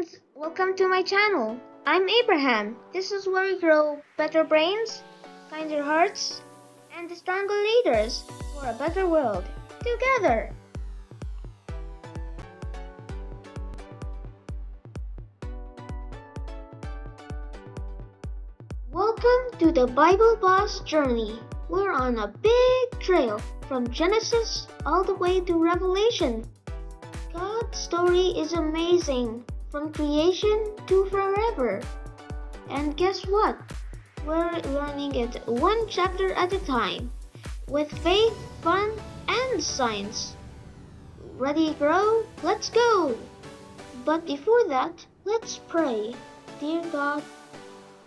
friends, welcome to my channel. I'm Abraham. This is where we grow better brains, kinder hearts, and stronger leaders for a better world together. Welcome to the Bible Boss Journey. We're on a big trail from Genesis all the way to Revelation. God's story is amazing, from creation to forever. And guess what? We're learning it one chapter at a time, with faith, fun, and science. Ready, grow? Let's go! But before that, let's pray. Dear God,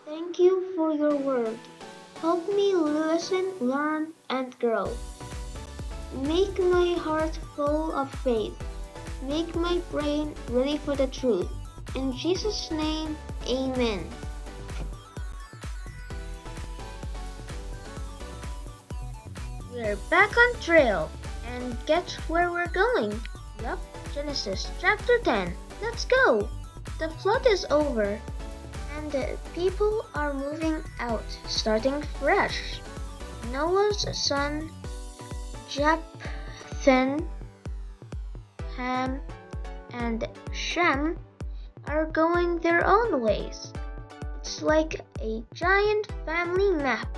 thank you for your word. Help me listen, learn, and grow. Make my heart full of faith. Make my brain ready for the truth. In Jesus' name, amen. We're back on trail, and guess where we're going? Yup, Genesis chapter 10. Let's go! The flood is over, and the people are moving out, starting fresh. Noah's son, Japheth, Ham, and Shem are going their own ways. It's like a giant family map.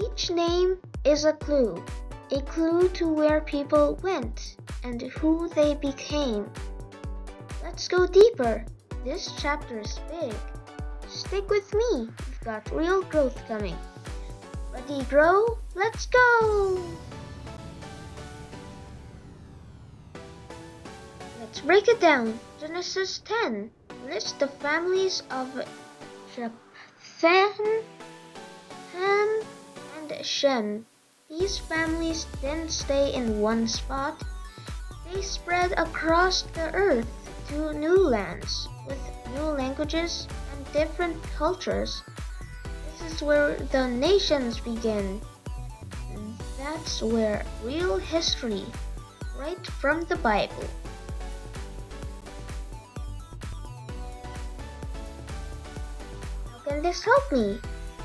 Each name is a clue to where people went and who they became. Let's go deeper. This chapter is big. Stick with me, we've got real growth coming. Ready, grow? Let's go! Let's break it down. Genesis 10 lists the families of Japheth, Ham, and Shem. These families didn't stay in one spot. They spread across the earth to new lands with new languages and different cultures. This is where the nations begin. That's where real history, right from the Bible. Can this help me?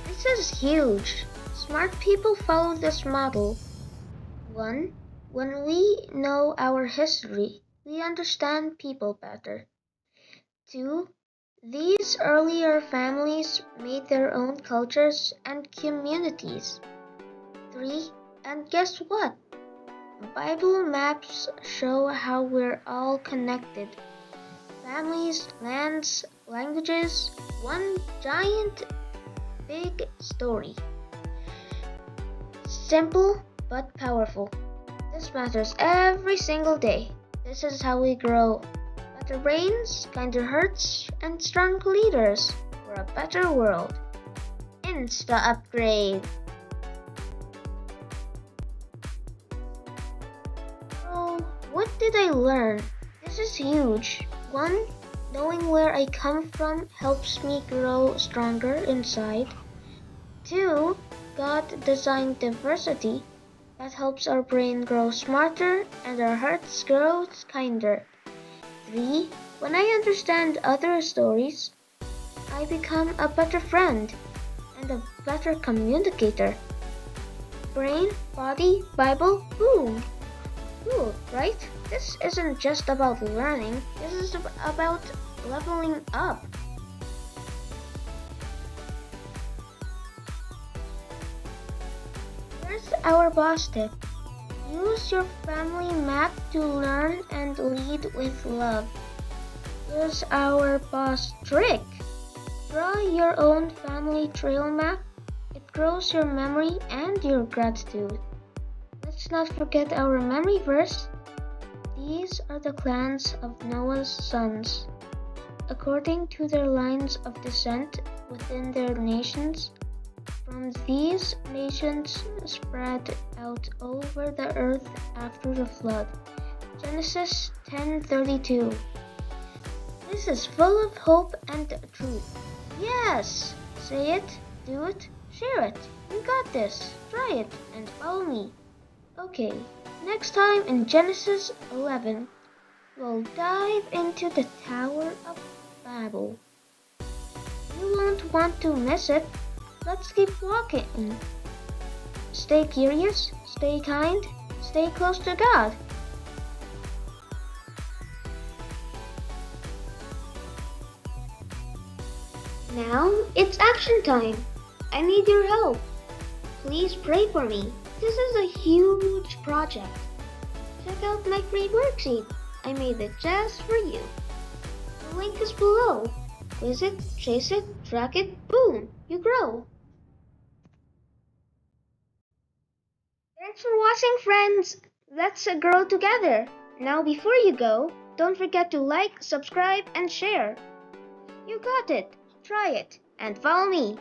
This is huge. Smart people follow this model. 1. When we know our history, we understand people better. 2. These earlier families made their own cultures and communities. 3. And guess what? Bible maps show how we're all connected. Families, lands, languages, one giant big story. Simple but powerful. This matters every single day. This is how we grow better brains, kinder hearts, and strong leaders for a better world. Insta upgrade. So, what did I learn? This is huge. 1. Knowing where I come from helps me grow stronger inside. 2. God designed diversity. That helps our brain grow smarter and our hearts grow kinder. 3. When I understand other stories, I become a better friend and a better communicator. Brain, body, Bible, boom! Cool, right? This isn't just about learning, this is about leveling up. Here's our boss tip. Use your family map to learn and lead with love. Here's our boss trick. Draw your own family trail map. It grows your memory and your gratitude. Let's not forget our memory verse. These are the clans of Noah's sons, according to their lines of descent within their nations. From these nations spread out over the earth after the flood. Genesis 10:32. This is full of hope and truth. Yes! Say it, do it, share it. You got this. Try it and follow me. Okay, next time in Genesis 11, we'll dive into the Tower of Babel. You won't want to miss it. Let's keep walking. Stay curious, stay kind, stay close to God. Now it's action time. I need your help. Please pray for me. This is a huge project. Check out my free worksheet. I made it just for you. The link is below. Quiz it, chase it, track it, boom, you grow. Thanks for watching, friends. Let's grow together. Now before you go, don't forget to like, subscribe, and share. You got it. Try it and follow me.